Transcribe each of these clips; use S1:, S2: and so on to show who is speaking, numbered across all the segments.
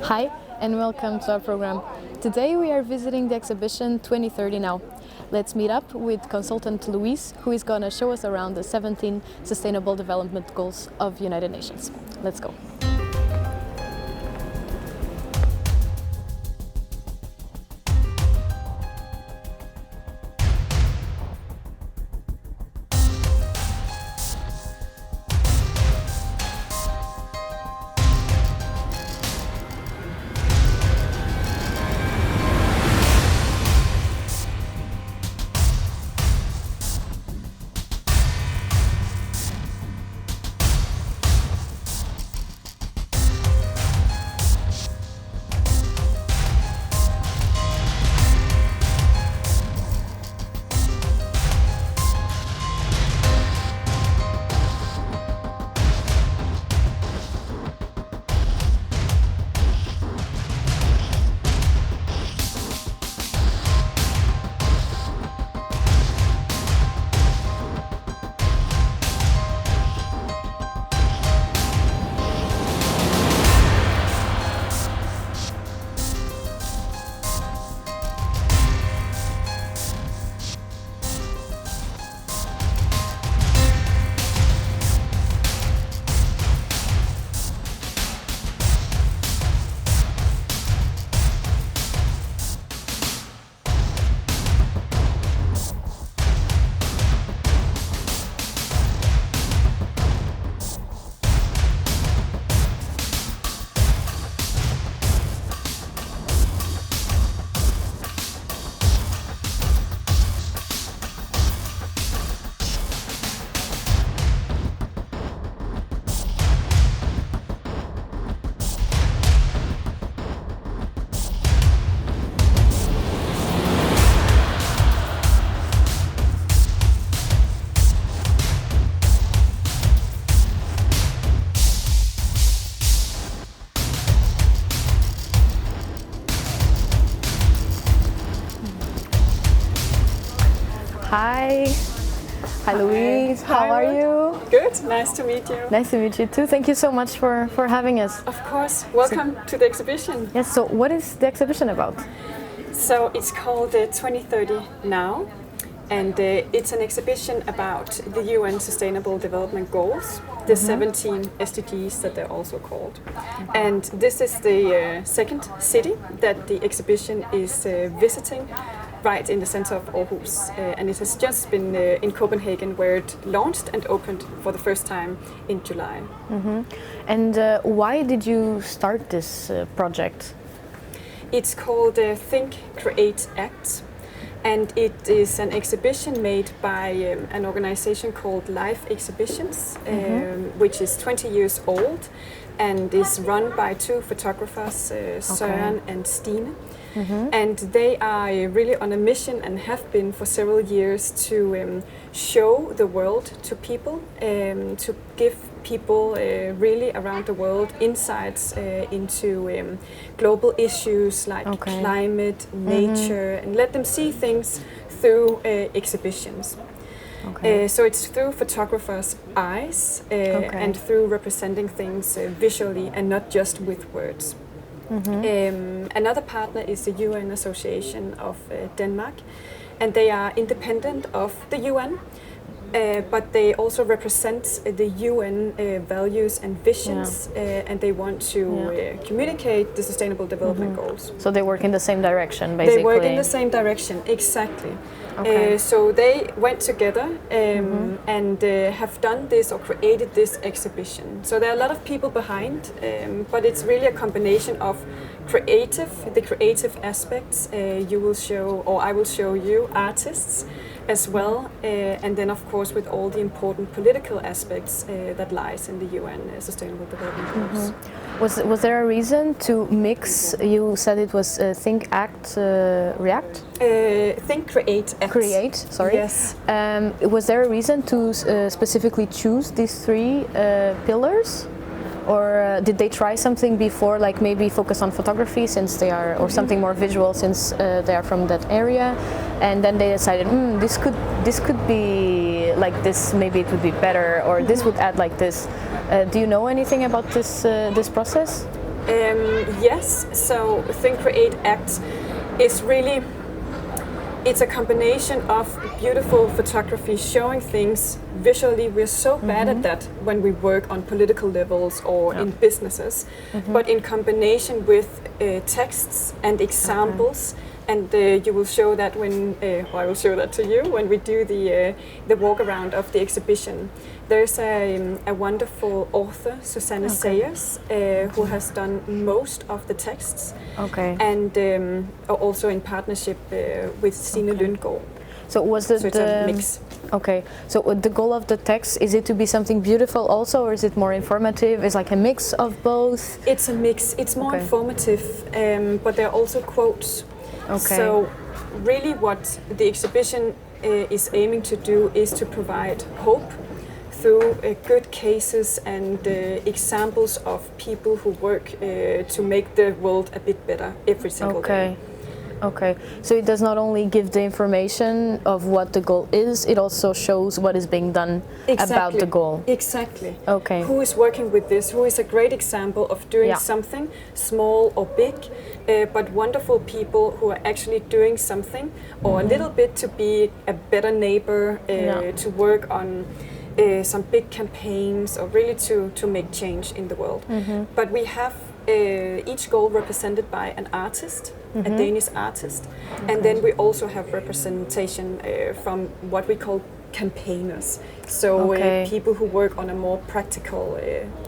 S1: Hi and welcome to our program. Today we are visiting the exhibition 2030 Now. Let's meet up with consultant Louise, who is going to show us around the 17 Sustainable Development Goals of United Nations. Let's go. Hi. Hi Louise, how are you?
S2: Good, nice to meet you.
S1: Nice to meet you too. Thank you so much for having us.
S2: Of course, welcome to the exhibition.
S1: Yes, so what is the exhibition about?
S2: So it's called 2030 Now, and it's an exhibition about the UN Sustainable Development Goals, the 17 SDGs that they're also called. And this is the second city that the exhibition is visiting, right in the center of Aarhus, and it has just been in Copenhagen, where it launched and opened for the first time in July.
S1: Mm-hmm. And why did you start this project?
S2: It's called Think, Create, Act, and it is an exhibition made by an organization called Life Exhibitions, which is 20 years old and is run by two photographers, Søren and Stine. And they are really on a mission and have been for several years to show the world to people, to give people really around the world insights into global issues like climate, nature, and let them see things through exhibitions. So it's through photographers' eyes and through representing things visually and not just with words. Another partner is the UN Association of Denmark, and they are independent of the UN, but they also represent the UN values and visions, and they want to communicate the Sustainable Development Goals.
S1: So they work in the same direction, basically?
S2: They work in the same direction, exactly. So they went together and have done this or created this exhibition. So there are a lot of people behind, but it's really a combination of the creative aspects. You will show, or I will show you, artists as well, and then of course with all the important political aspects that lies in the UN Sustainable Development Goals.
S1: Was there a reason to mix? You said it was think, act, react?
S2: Think, create, act.
S1: Create, sorry.
S2: Yes.
S1: Was there a reason to specifically choose these three pillars? Or did they try something before, like maybe focus on photography since they are, or something more visual since they are from that area, and then they decided, this could be like this, maybe it would be better, or this would add like this. Do you know anything about this process?
S2: Yes, so Think, Create, Act is really, it's a combination of beautiful photography showing things visually. We're so bad at that when we work on political levels or in businesses, but in combination with texts and examples. And you will show that when, or I will show that to you when we do the walk around of the exhibition. There's a wonderful author, Susanne Sayers, who has done most of the texts.
S1: Okay.
S2: And also in partnership with Stine Lundgaard.
S1: So was it
S2: So it's a mix.
S1: Okay. So the goal of the text, is it to be something beautiful also, or is it more informative? Is like a mix of both?
S2: It's a mix. It's more informative, but there are also quotes.
S1: Okay.
S2: So really what the exhibition is aiming to do is to provide hope through good cases and examples of people who work to make the world a bit better every single day.
S1: Okay, so it does not only give the information of what the goal is, it also shows what is being done about the goal.
S2: Exactly.
S1: Okay.
S2: Who is working with this? Who is a great example of doing something, small or big, but wonderful people who are actually doing something, or a little bit to be a better neighbor, to work on some big campaigns, or really to make change in the world. But we have each goal represented by an artist, a Danish artist, and then we also have representation from what we call campaigners, so people who work on a more practical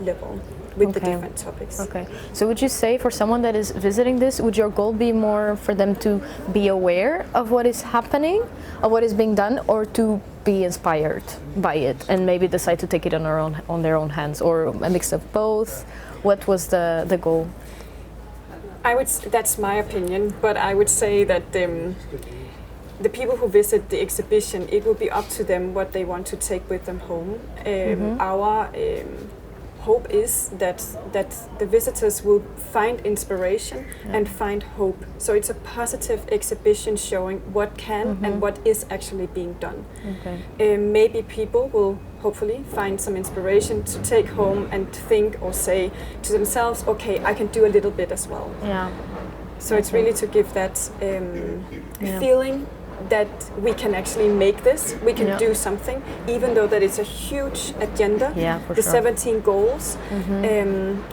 S2: level with the different topics.
S1: Okay, so would you say for someone that is visiting this, would your goal be more for them to be aware of what is happening, of what is being done, or to be inspired by it and maybe decide to take it on their own hands, or a mix of both? What was the goal?
S2: That's my opinion, but I would say that the people who visit the exhibition, it will be up to them what they want to take with them home. Our hope is that the visitors will find inspiration and find hope. So it's a positive exhibition showing what can and what is actually being done. Maybe people will hopefully find some inspiration to take home and think or say to themselves, okay, I can do a little bit as well. So it's really to give that feeling that we can actually make this, we can do something, even though that it's a huge agenda, the 17 goals.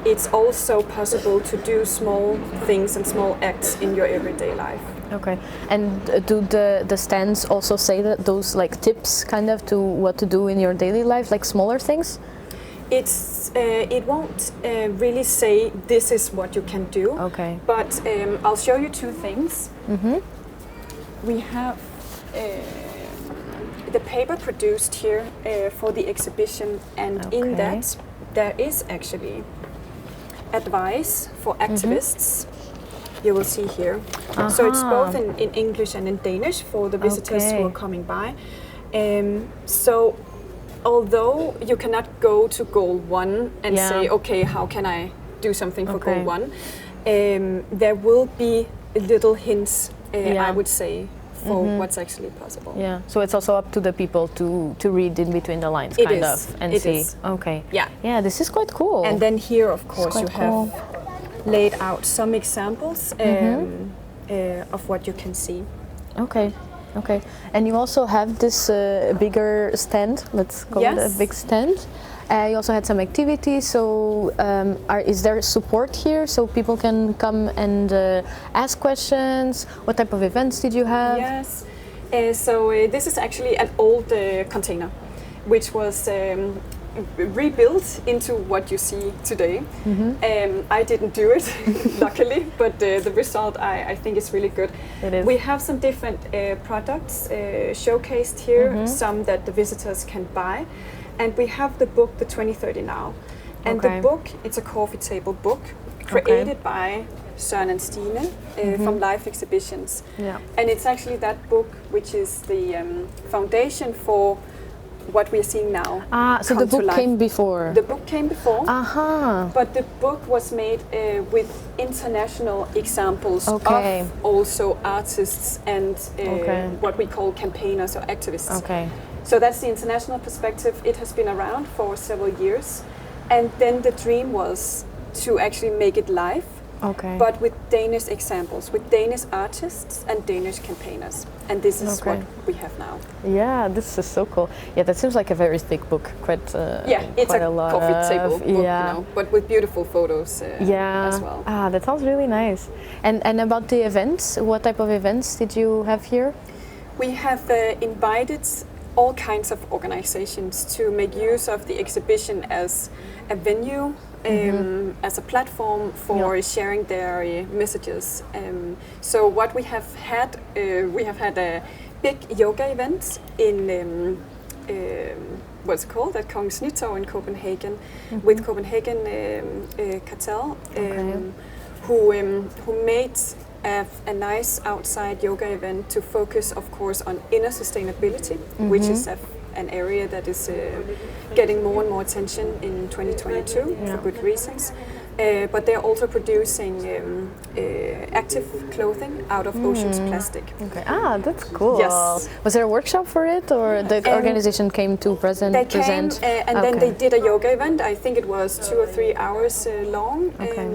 S2: It's also possible to do small things and small acts in your everyday life.
S1: Okay, and do the stands also say that those like tips kind of to what to do in your daily life, like smaller things?
S2: It won't really say this is what you can do.
S1: Okay.
S2: But I'll show you two things. We have the paper produced here for the exhibition, and in that there is actually advice for activists. You will see here. So it's both in English and in Danish for the visitors who are coming by. So although you cannot go to goal 1 and say, okay, how can I do something for goal 1? There will be little hints, I would say, for what's actually possible.
S1: Yeah, so it's also up to the people to read in between the lines, kind of, and see. Okay. Yeah, this is quite cool.
S2: And then here, of course, you have laid out some examples of what you can see. Okay.
S1: And you also have this bigger stand, let's call it a big stand. You also had some activities, so is there support here so people can come and ask questions? What type of events did you have?
S2: Yes, so this is actually an old container, which was rebuilt into what you see today. I didn't do it, luckily, but the result I think is really good.
S1: It is.
S2: We have some different products showcased here, some that the visitors can buy. And we have the book, the 2030 Now. And the book, it's a coffee table book created by Søren and Stine from Life Exhibitions. And it's actually that book which is the foundation for what we're seeing now.
S1: So the book came before?
S2: The book came before, but the book was made with international examples of also artists and what we call campaigners or activists. So that's the international perspective. It has been around for several years. And then the dream was to actually make it live,
S1: Okay.
S2: but with Danish examples, with Danish artists and Danish campaigners. And this is
S1: Okay.
S2: what we have now.
S1: Yeah, this is so cool. Yeah, that seems like a very thick book. Quite.
S2: It's
S1: quite
S2: a
S1: lot
S2: coffee
S1: of,
S2: table book,
S1: yeah.
S2: but with beautiful photos
S1: Yeah.
S2: as well.
S1: Ah, that sounds really nice. And about the events, what type of events did you have here?
S2: We have invited all kinds of organizations to make use of the exhibition as a venue, as a platform for sharing their messages. So what we have had a big yoga event in what's called at Kongens Nytorv in Copenhagen, with Copenhagen Cartel, who made a nice outside yoga event to focus, of course, on inner sustainability, which is an area that is getting more and more attention in 2022 for good reasons. But they're also producing active clothing out of ocean's plastic.
S1: Okay. Ah, that's cool.
S2: Yes.
S1: Was there a workshop for it, or the organization came to present?
S2: They came and then they did a yoga event. I think it was 2 or 3 hours long,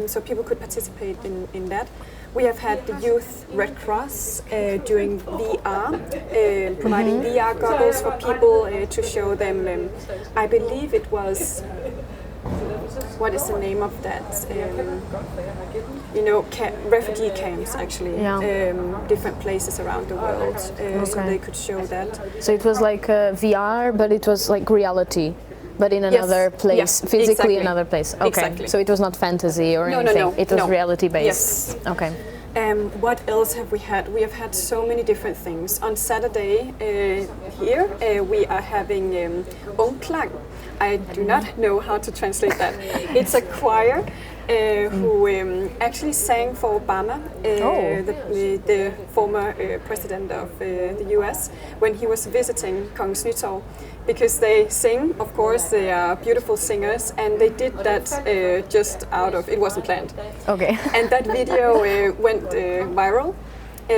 S2: so people could participate in that. We have had the Youth Red Cross doing VR, providing VR goggles for people to show them. I believe it was, what is the name of that? Refugee camps actually, different places around the world, so they could show that.
S1: So it was like VR, but it was like reality. But in another place, physically
S2: exactly.
S1: another place. Okay,
S2: Exactly.
S1: So it was not fantasy or anything.
S2: No,
S1: it was
S2: no.
S1: reality based.
S2: Yes.
S1: Okay.
S2: What else have we had? We have had so many different things. On Saturday here we are having Onklang. I do not know how to translate that. It's a choir who actually sang for Obama, the former president of the US, when he was visiting Kongens Nytorv. Because they sing, of course, they are beautiful singers, and they did that just out of, it wasn't planned.
S1: Okay.
S2: And that video went viral,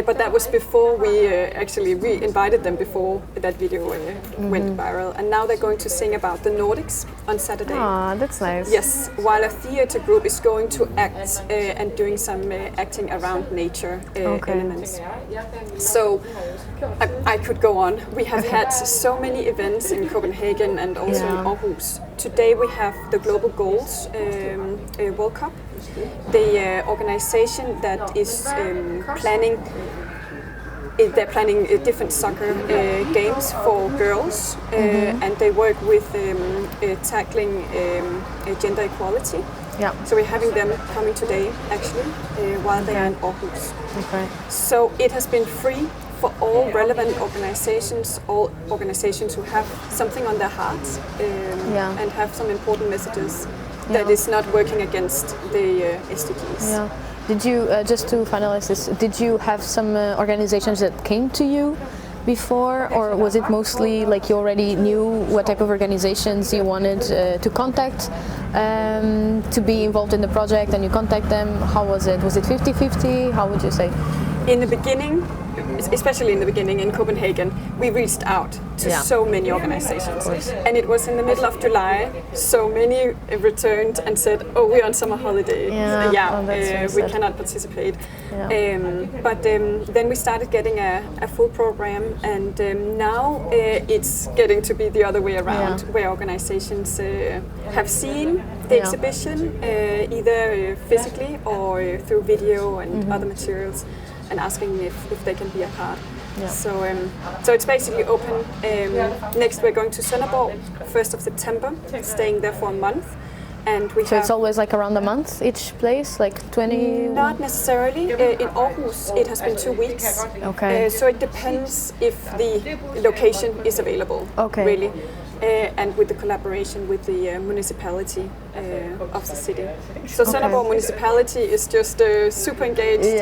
S2: but that was before we invited them before that video went viral. And now they're going to sing about the Nordics on Saturday.
S1: Ah, that's nice.
S2: Yes, while a theatre group is going to act and doing some acting around nature elements. So I could go on. We have had so many events in Copenhagen and also in Aarhus. Today we have the Global Goals World Cup. The organization that is planning different soccer games for girls, and they work with tackling gender equality.
S1: Yeah.
S2: So we're having them coming today, actually, while they are in Aarhus.
S1: Okay.
S2: So it has been free for all relevant organizations, all organizations who have something on their hearts and have some important messages that is not working against the SDGs.
S1: Yeah. Did you, just to finalize this, did you have some organizations that came to you before, or was it mostly like you already knew what type of organizations you wanted to contact to be involved in the project, and you contact them? How was it? Was it 50-50? How would you say?
S2: In the beginning, especially in the beginning in Copenhagen, we reached out to so many organizations. And it was in the middle of July, so many returned and said, oh, we're on summer holiday. We cannot participate. But then we started getting a full program, and now it's getting to be the other way around, where organizations have seen the exhibition, either physically or through video and other materials, and asking if they can be a part. So it's basically open. Next we're going to Sønderborg, 1st of September, staying there for a month. And
S1: so it's always like around a month each place, like 20?
S2: Not necessarily. In Aarhus it has been 2 weeks.
S1: Okay.
S2: So it depends if the location is available, really. And with the collaboration with the municipality of the city. So Sønderborg municipality is just super engaged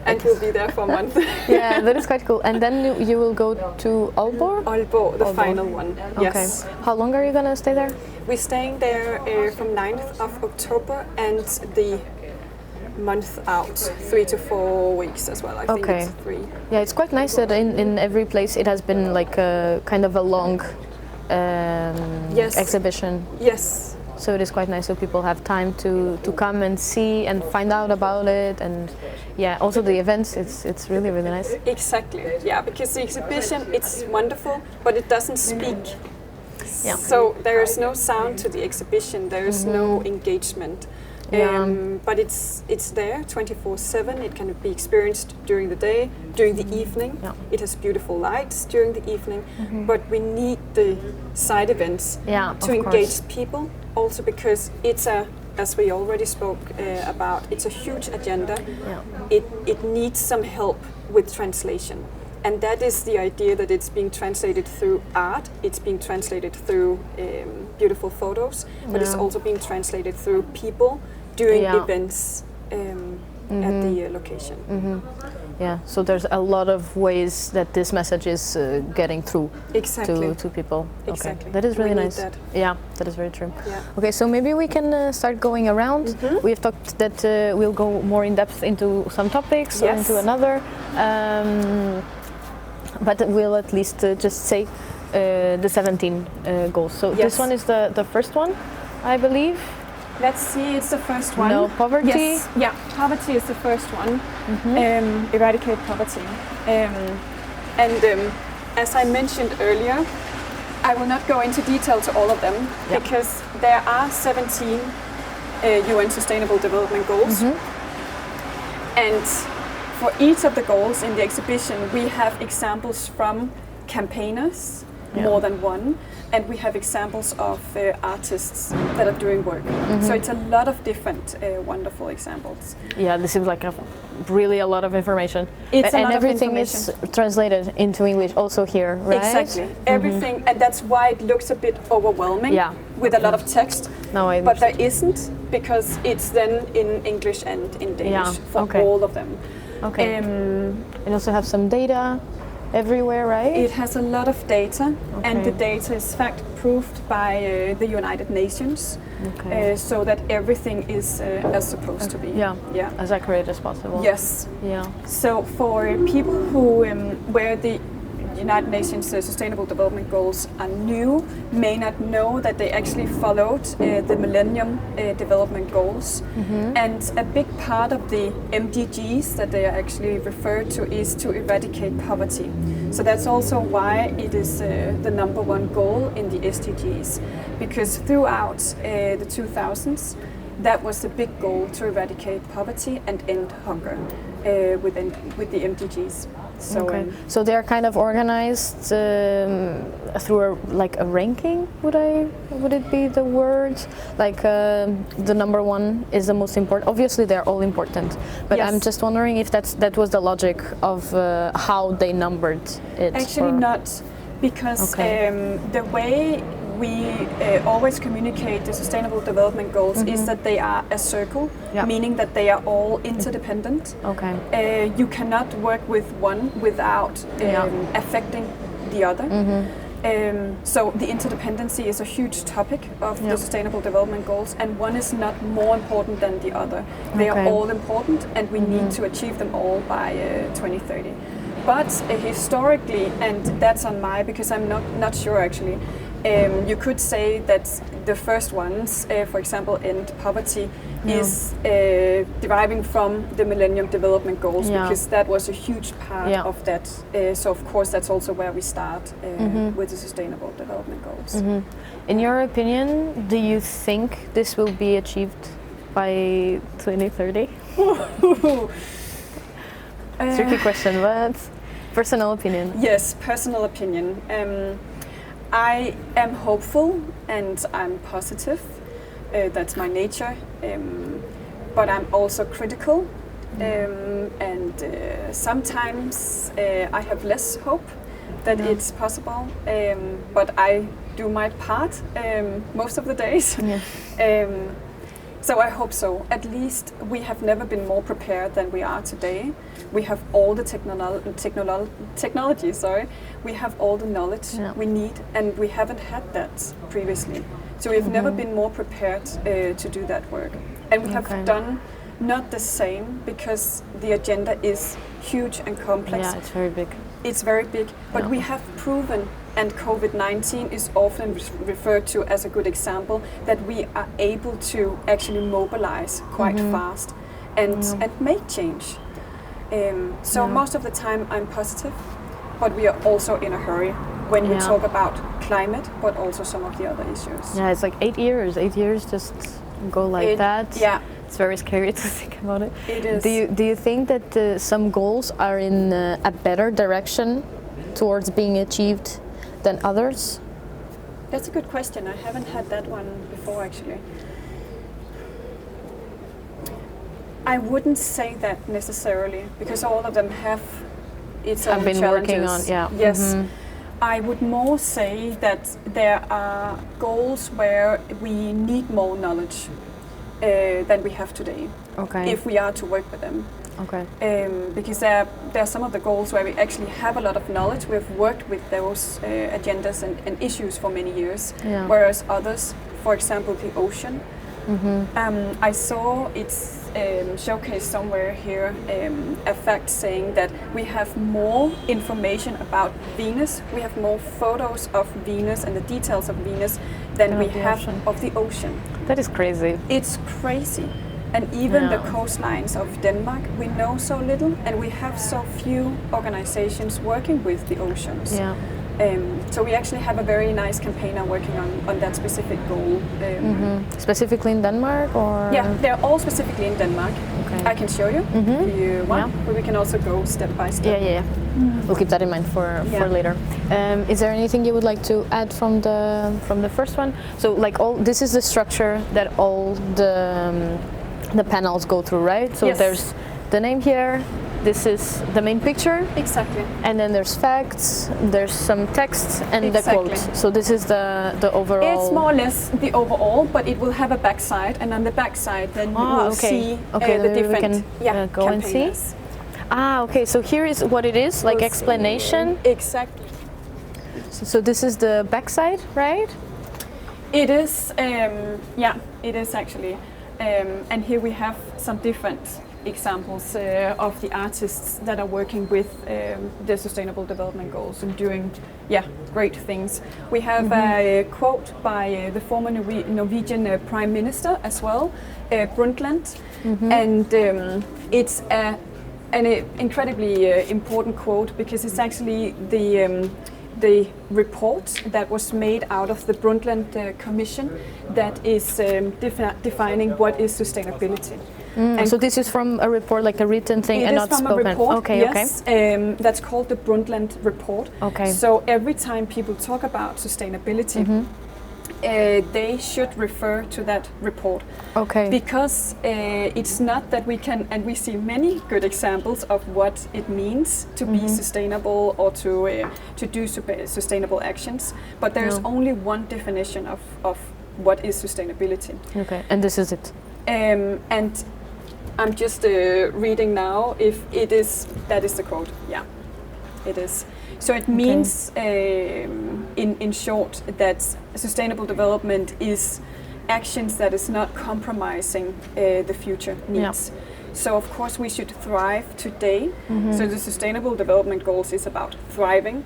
S2: and will be there for a month.
S1: Yeah, that is quite cool. And then you will go to Aalborg?
S2: Aalborg, the final one, yes.
S1: How long are you going to stay there?
S2: We're staying there from 9th of October and the month out, 3 to 4 weeks as well. I think it's 3.
S1: Yeah, it's quite nice that in every place it has been like a kind of a long exhibition.
S2: Yes,
S1: So it is quite nice, so people have time to come and see and find out about it, and yeah, also the events. It's really really nice.
S2: Exactly. Yeah, because the exhibition, it's wonderful, but it doesn't speak.
S1: Yeah.
S2: So there is no sound to the exhibition. There is no engagement. But it's there 24/7. It can be experienced during the day, during the evening.
S1: Yeah.
S2: It has beautiful lights during the evening. But we need the side events to engage people. Also because it's as we already spoke about, it's a huge agenda.
S1: Yeah.
S2: It needs some help with translation. And that is the idea, that it's being translated through art, it's being translated through beautiful photos, but it's also being translated through people doing events at the location.
S1: Yeah, so there's a lot of ways that this message is getting through to people.
S2: Exactly.
S1: Okay. That is really nice.
S2: That.
S1: Yeah, that is very true.
S2: Yeah.
S1: Okay, so maybe we can start going around. We've talked that we'll go more in depth into some topics or into another. But we'll at least just say the 17 goals. So this one is the first one, I believe.
S2: Let's see, it's the first one.
S1: No poverty.
S2: Yes, yeah, poverty is the first one. Eradicate poverty. As I mentioned earlier, I will not go into detail to all of them because there are 17 UN Sustainable Development Goals. And for each of the goals in the exhibition, we have examples from campaigners, more than one, and we have examples of artists that are doing work. So it's a lot of different wonderful examples.
S1: Yeah, this seems like really a lot of information.
S2: It's a lot
S1: and
S2: of
S1: everything is translated into English also here, right?
S2: Exactly, everything, and that's why it looks a bit overwhelming with a lot of text.
S1: No,
S2: but there isn't, because it's then in English and in Danish for all of them.
S1: Okay. And also have some data everywhere, right?
S2: It has a lot of data, and the data is fact proved by the United Nations, so that everything is as supposed to be.
S1: Yeah, as accurate as possible.
S2: Yes.
S1: Yeah.
S2: So for people who where the United Nations Sustainable Development Goals are new, may not know that they actually followed the Millennium Development Goals. And a big part of the MDGs that they are actually referred to is to eradicate poverty. So that's also why it is the #1 goal in the SDGs, because throughout the 2000s, that was the big goal, to eradicate poverty and end hunger with the MDGs. So,
S1: so they're kind of organized through a ranking. Would it be the word? Like the #1 is the most important. Obviously, they're all important, but I'm just wondering if that was the logic of how they numbered it.
S2: Actually, not, because the way we always communicate the Sustainable Development Goals is that they are a circle, meaning that they are all interdependent. You cannot work with one without affecting the other. So the interdependency is a huge topic of the Sustainable Development Goals, and one is not more important than the other. They are all important, and we need to achieve them all by 2030. But historically, and that's on my, because I'm not sure actually, you could say that the first ones, for example, end poverty, is deriving from the Millennium Development Goals, because that was a huge part of that. So of course that's also where we start with the Sustainable Development Goals.
S1: In your opinion, do you think this will be achieved by 2030? Tricky question, but personal opinion.
S2: Yes, personal opinion. I am hopeful and I'm positive. That's my nature. But I'm also critical. And sometimes I have less hope that it's possible. But I do my part most of the days. So I hope so. At least we have never been more prepared than we are today. We have all the technology. We have all the knowledge we need, and we haven't had that previously. So we've never been more prepared to do that work. And we have done not the same, because the agenda is huge and complex.
S1: Yeah, it's very big.
S2: It's very big, but we have proven, and COVID-19 is often referred to as a good example, that we are able to actually mobilize quite fast and make change. So most of the time I'm positive, but we are also in a hurry when we talk about climate, but also some of the other issues.
S1: Yeah, it's like 8 years. 8 years just go like that.
S2: Yeah.
S1: It's very scary to think about it.
S2: It is.
S1: Do you think that some goals are in a better direction towards being achieved than others?
S2: That's a good question. I haven't had that one before, actually. I wouldn't say that necessarily, because all of them have its own
S1: been
S2: challenges.
S1: Working on, yeah.
S2: Yes. I would more say that there are goals where we need more knowledge than we have today, if we are to work with them. Because there are some of the goals where we actually have a lot of knowledge. We've worked with those agendas and issues for many years, whereas others, for example, the ocean, I saw it's showcased somewhere here, a fact saying that we have more information about Venus, we have more photos of Venus and the details of Venus than we have of the ocean.
S1: That is crazy.
S2: It's crazy. And even the coastlines of Denmark, we know so little, and we have so few organizations working with the oceans. So we actually have a very nice campaigner working on that specific goal.
S1: Specifically in Denmark, or?
S2: Yeah, they're all specifically in Denmark. I can show you if you want, but we can also go step by step.
S1: We'll keep that in mind for later. Is there anything you would like to add from the first one? So, like, this is the structure that all the panels go through, right? So there's the name here. This is the main picture.
S2: Exactly.
S1: And then there's facts, there's some text, and the quote. So this is the overall.
S2: It's more or less the overall, but it will have a backside, and on the backside then you will see the different
S1: go and see. Okay, so here is what it is, like explanation.
S2: Exactly.
S1: So this is the backside, right?
S2: It is, it is actually. And here we have some different examples of the artists that are working with the Sustainable Development Goals and doing great things. We have a quote by the former Norwegian Prime Minister as well, Brundtland, and it's an incredibly important quote, because it's actually the report that was made out of the Brundtland Commission that is defining what is sustainability.
S1: And so this is from a report, like a written thing, and not spoken?
S2: It is from a report,
S1: okay.
S2: That's called the Brundtland Report. So every time people talk about sustainability, they should refer to that report. Because it's not that we can, and we see many good examples of what it means to be sustainable or to do sustainable actions, but there's only one definition of what is sustainability.
S1: And this is it.
S2: And I'm just reading now if it is, that is the quote, it is. So it means, in short, that sustainable development is actions that is not compromising the future needs. So of course we should thrive today. So the Sustainable Development Goals is about thriving,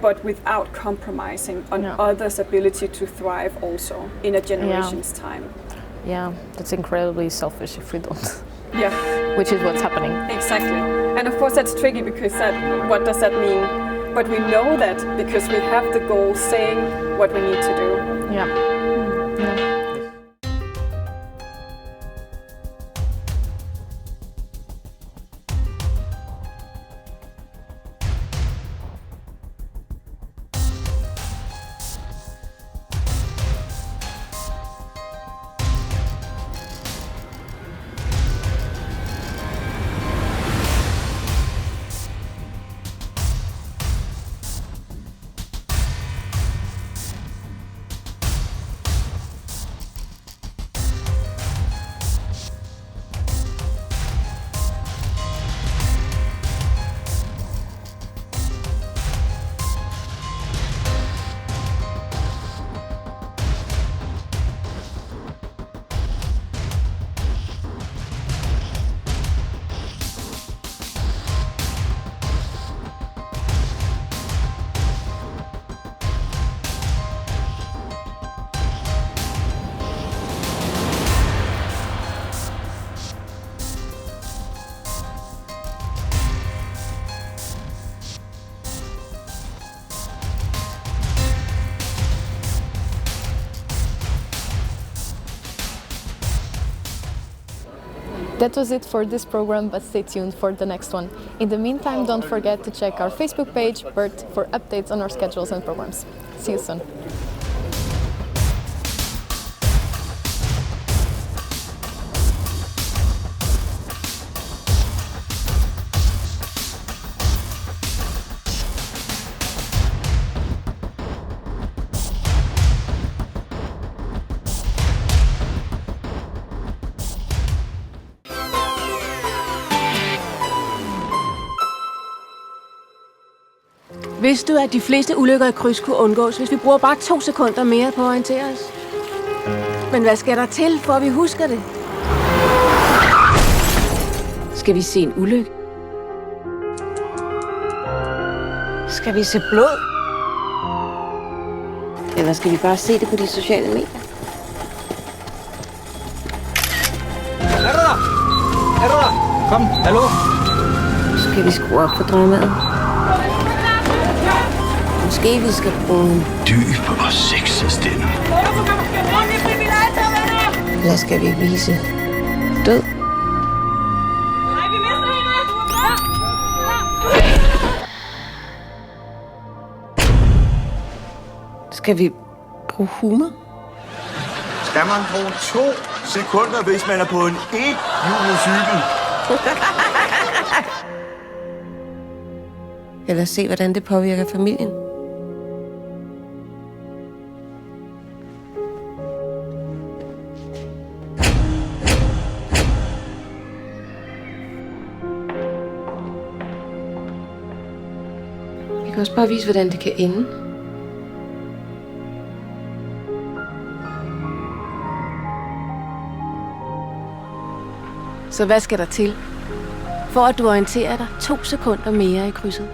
S2: but without compromising on others' ability to thrive also in a generation's time.
S1: That's incredibly selfish if we don't.
S2: Which
S1: is what's happening.
S2: Exactly. And of course that's tricky, because what does that mean? But we know that because we have the goal saying what we need to do.
S1: That was it for this program, but stay tuned for the next one. In the meantime, don't forget to check our Facebook page, BURT, for updates on our schedules and programs. See you soon.
S3: Vidste du, at de fleste ulykker i kryds kunne undgås, hvis vi bruger bare 2 sekunder mere på at orientere os? Men hvad skal der til, for at vi husker det? Skal vi se en ulykke? Skal vi se blod? Eller skal vi bare se det på de sociale medier?
S4: Er du der? Er du der? Kom, hallo?
S3: Skal vi skrue op for dramaet? Måske vi skal bruge en
S5: dyb og sexet stemme.
S3: Eller skal vi vise død? Skal vi bruge humor?
S5: Skal man bruge 2 sekunder, hvis man er på en ethjulet cykel?
S3: Eller se, hvordan det påvirker familien? Vi kan også bare vise, hvordan det kan ende. Så hvad skal der til, for at du orienterer dig 2 sekunder mere i krydset?